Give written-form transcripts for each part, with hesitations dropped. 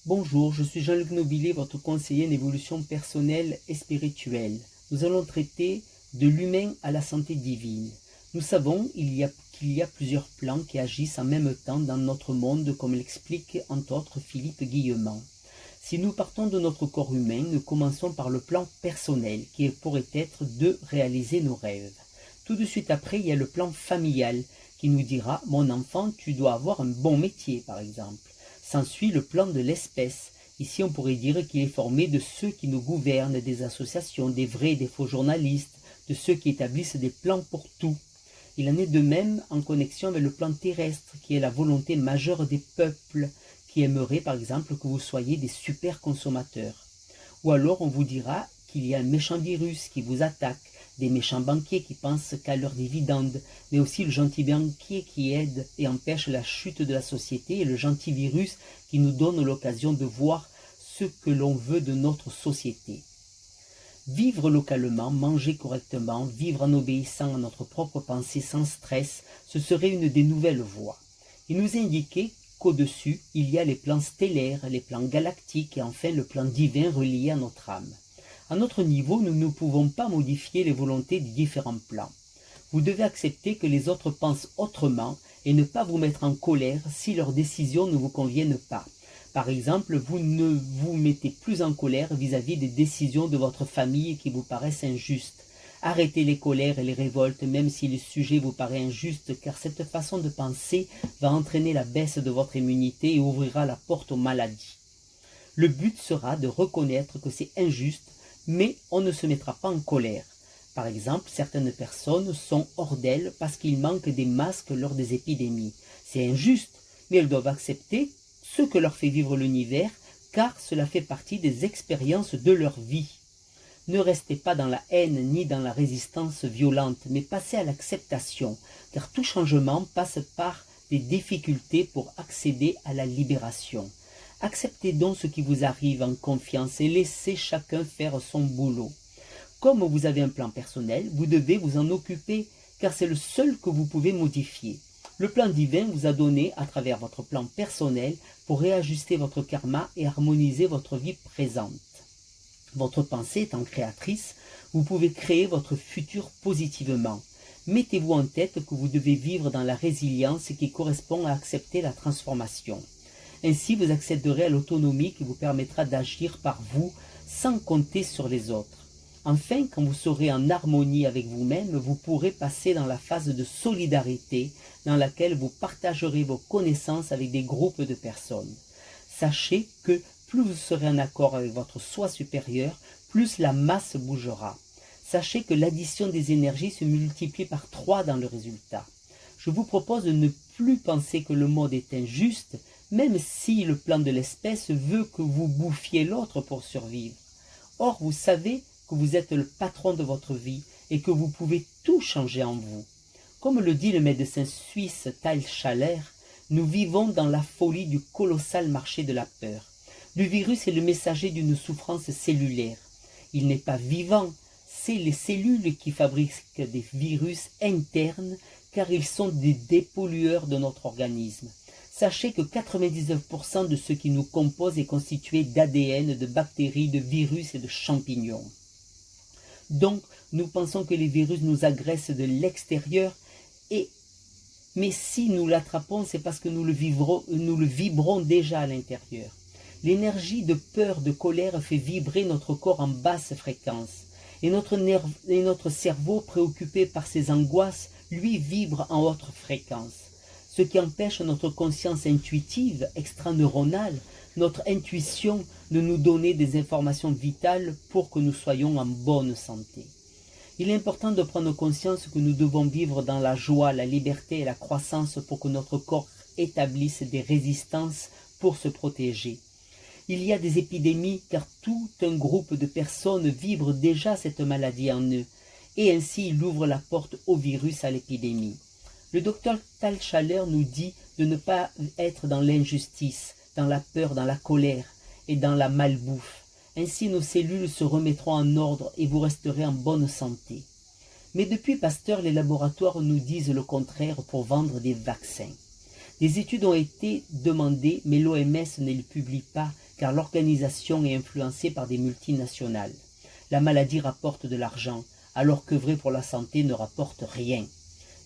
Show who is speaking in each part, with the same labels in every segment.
Speaker 1: Bonjour, je suis Jean-Luc Nobillet, votre conseiller en évolution personnelle et spirituelle. Nous allons traiter de l'humain à la santé divine. Nous savons qu'il y a plusieurs plans qui agissent en même temps dans notre monde, comme l'explique entre autres Philippe Guillemant. Si nous partons de notre corps humain, nous commençons par le plan personnel, qui pourrait être de réaliser nos rêves. Tout de suite après, il y a le plan familial, qui nous dira « Mon enfant, tu dois avoir un bon métier » par exemple. S'ensuit le plan de l'espèce. Ici, on pourrait dire qu'il est formé de ceux qui nous gouvernent, des associations, des vrais et des faux journalistes, de ceux qui établissent des plans pour tout. Il en est de même en connexion avec le plan terrestre, qui est la volonté majeure des peuples, qui aimeraient par exemple que vous soyez des super consommateurs. Ou alors on vous dira qu'il y a un méchant virus qui vous attaque, des méchants banquiers qui pensent qu'à leurs dividendes, mais aussi le gentil banquier qui aide et empêche la chute de la société et le gentil virus qui nous donne l'occasion de voir ce que l'on veut de notre société. Vivre localement, manger correctement, vivre en obéissant à notre propre pensée sans stress, ce serait une des nouvelles voies. Il nous est indiqué qu'au-dessus, il y a les plans stellaires, les plans galactiques et enfin le plan divin relié à notre âme. À notre niveau, nous ne pouvons pas modifier les volontés des différents plans. Vous devez accepter que les autres pensent autrement et ne pas vous mettre en colère si leurs décisions ne vous conviennent pas. Par exemple, vous ne vous mettez plus en colère vis-à-vis des décisions de votre famille qui vous paraissent injustes. Arrêtez les colères et les révoltes même si le sujet vous paraît injuste, car cette façon de penser va entraîner la baisse de votre immunité et ouvrira la porte aux maladies. Le but sera de reconnaître que c'est injuste, mais on ne se mettra pas en colère. Par exemple, certaines personnes sont hors d'elles parce qu'il manque des masques lors des épidémies. C'est injuste, mais elles doivent accepter ce que leur fait vivre l'univers, car cela fait partie des expériences de leur vie. Ne restez pas dans la haine ni dans la résistance violente, mais passez à l'acceptation, car tout changement passe par des difficultés pour accéder à la libération. Acceptez donc ce qui vous arrive en confiance et laissez chacun faire son boulot. Comme vous avez un plan personnel, vous devez vous en occuper, car c'est le seul que vous pouvez modifier. Le plan divin vous a donné à travers votre plan personnel pour réajuster votre karma et harmoniser votre vie présente. Votre pensée étant créatrice, vous pouvez créer votre futur positivement. Mettez-vous en tête que vous devez vivre dans la résilience qui correspond à accepter la transformation. Ainsi, vous accéderez à l'autonomie qui vous permettra d'agir par vous sans compter sur les autres. Enfin, quand vous serez en harmonie avec vous-même, vous pourrez passer dans la phase de solidarité dans laquelle vous partagerez vos connaissances avec des groupes de personnes. Sachez que plus vous serez en accord avec votre soi supérieur, plus la masse bougera. Sachez que l'addition des énergies se multiplie par 3 dans le résultat. Je vous propose de ne plus penser que le monde est injuste, même si le plan de l'espèce veut que vous bouffiez l'autre pour survivre. Or, vous savez que vous êtes le patron de votre vie et que vous pouvez tout changer en vous. Comme le dit le médecin suisse Tal Schaller, nous vivons dans la folie du colossal marché de la peur. Le virus est le messager d'une souffrance cellulaire. Il n'est pas vivant, c'est les cellules qui fabriquent des virus internes car ils sont des dépollueurs de notre organisme. Sachez que 99% de ce qui nous compose est constitué d'ADN, de bactéries, de virus et de champignons. Donc, nous pensons que les virus nous agressent de l'extérieur, mais si nous l'attrapons, c'est parce que nous le vibrons déjà à l'intérieur. L'énergie de peur, de colère fait vibrer notre corps en basse fréquence. Et notre cerveau, préoccupé par ces angoisses, lui vibre en haute fréquence. Ce qui empêche notre conscience intuitive, extraneuronale, notre intuition de nous donner des informations vitales pour que nous soyons en bonne santé. Il est important de prendre conscience que nous devons vivre dans la joie, la liberté et la croissance pour que notre corps établisse des résistances pour se protéger. Il y a des épidémies car tout un groupe de personnes vibre déjà cette maladie en eux, et ainsi il ouvre la porte au virus, à l'épidémie. Le docteur Tal Schaller nous dit de ne pas être dans l'injustice, dans la peur, dans la colère et dans la malbouffe. Ainsi nos cellules se remettront en ordre et vous resterez en bonne santé. Mais depuis Pasteur, les laboratoires nous disent le contraire pour vendre des vaccins. Des études ont été demandées, mais l'OMS ne les publie pas car l'organisation est influencée par des multinationales. La maladie rapporte de l'argent, alors qu'œuvrer pour la santé ne rapporte rien.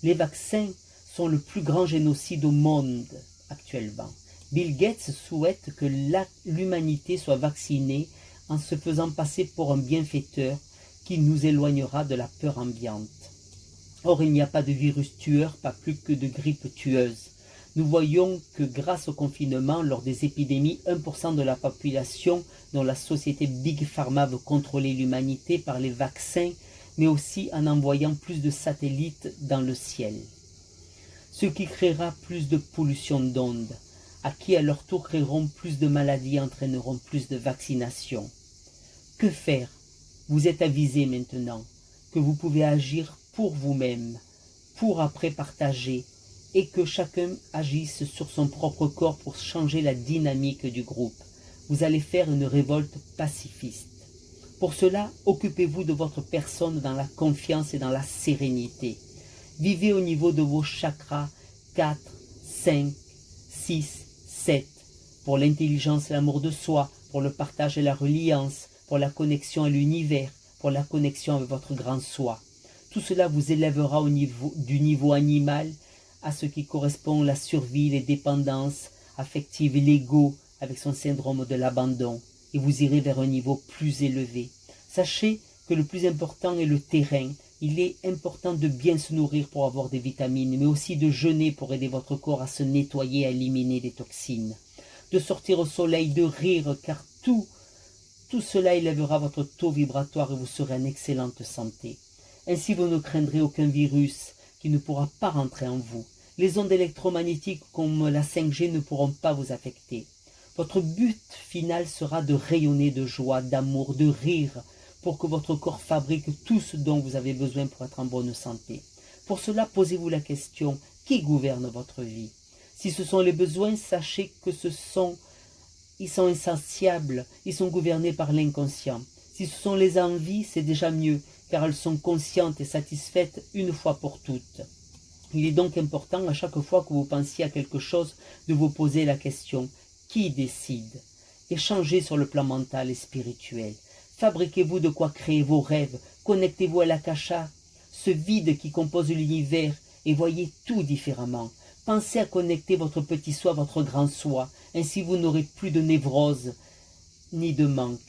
Speaker 1: Les vaccins sont le plus grand génocide au monde actuellement. Bill Gates souhaite que l'humanité soit vaccinée en se faisant passer pour un bienfaiteur qui nous éloignera de la peur ambiante. Or, il n'y a pas de virus tueur, pas plus que de grippe tueuse. Nous voyons que grâce au confinement, lors des épidémies, 1% de la population dont la société Big Pharma veut contrôler l'humanité par les vaccins, mais aussi en envoyant plus de satellites dans le ciel. Ce qui créera plus de pollution d'ondes, à qui à leur tour créeront plus de maladies et entraîneront plus de vaccinations. Que faire? Vous êtes avisé maintenant que vous pouvez agir pour vous-même, pour après partager, et que chacun agisse sur son propre corps pour changer la dynamique du groupe. Vous allez faire une révolte pacifiste. Pour cela, occupez-vous de votre personne dans la confiance et dans la sérénité. Vivez au niveau de vos chakras 4, 5, 6, 7, pour l'intelligence et l'amour de soi, pour le partage et la reliance, pour la connexion à l'univers, pour la connexion avec votre grand soi. Tout cela vous élèvera du niveau animal à ce qui correspond à la survie, les dépendances affectives et l'ego avec son syndrome de l'abandon, et vous irez vers un niveau plus élevé. Sachez que le plus important est le terrain. Il est important de bien se nourrir pour avoir des vitamines, mais aussi de jeûner pour aider votre corps à se nettoyer, à éliminer les toxines. De sortir au soleil, de rire, car tout cela élèvera votre taux vibratoire et vous serez en excellente santé. Ainsi vous ne craindrez aucun virus qui ne pourra pas rentrer en vous. Les ondes électromagnétiques comme la 5G ne pourront pas vous affecter. Votre but final sera de rayonner de joie, d'amour, de rire, pour que votre corps fabrique tout ce dont vous avez besoin pour être en bonne santé. Pour cela, posez-vous la question, qui gouverne votre vie? Si ce sont les besoins, sachez que ils sont insatiables, ils sont gouvernés par l'inconscient. Si ce sont les envies, c'est déjà mieux, car elles sont conscientes et satisfaites une fois pour toutes. Il est donc important, à chaque fois que vous pensiez à quelque chose, de vous poser la question, qui décide? Échangez sur le plan mental et spirituel. Fabriquez-vous de quoi créer vos rêves, connectez-vous à l'akasha, ce vide qui compose l'univers, et voyez tout différemment. Pensez à connecter votre petit soi, votre grand soi, ainsi vous n'aurez plus de névrose ni de manque.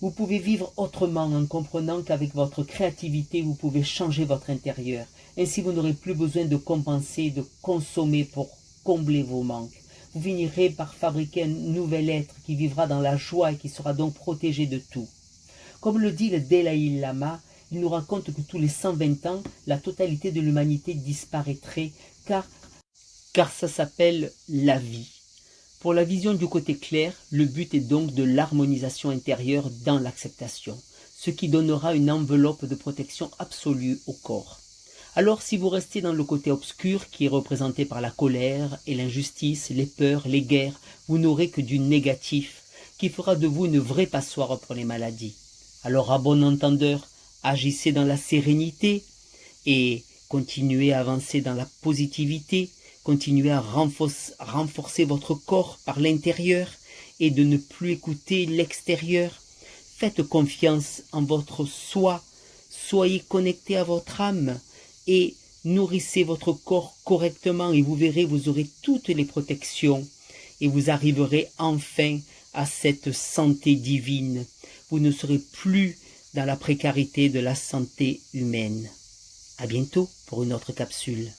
Speaker 1: Vous pouvez vivre autrement en comprenant qu'avec votre créativité, vous pouvez changer votre intérieur. Ainsi, vous n'aurez plus besoin de compenser, de consommer pour combler vos manques. Vous finirez par fabriquer un nouvel être qui vivra dans la joie et qui sera donc protégé de tout. Comme le dit le Dalai Lama, il nous raconte que tous les 120 ans, la totalité de l'humanité disparaîtrait car ça s'appelle la vie. Pour la vision du côté clair, le but est donc de l'harmonisation intérieure dans l'acceptation, ce qui donnera une enveloppe de protection absolue au corps. Alors si vous restez dans le côté obscur qui est représenté par la colère et l'injustice, les peurs, les guerres, vous n'aurez que du négatif qui fera de vous une vraie passoire pour les maladies. Alors à bon entendeur, agissez dans la sérénité et continuez à avancer dans la positivité, continuez à renforcer votre corps par l'intérieur et de ne plus écouter l'extérieur. Faites confiance en votre soi, soyez connecté à votre âme et nourrissez votre corps correctement et vous verrez, vous aurez toutes les protections et vous arriverez enfin à cette santé divine. Vous ne serez plus dans la précarité de la santé humaine. À bientôt pour une autre capsule.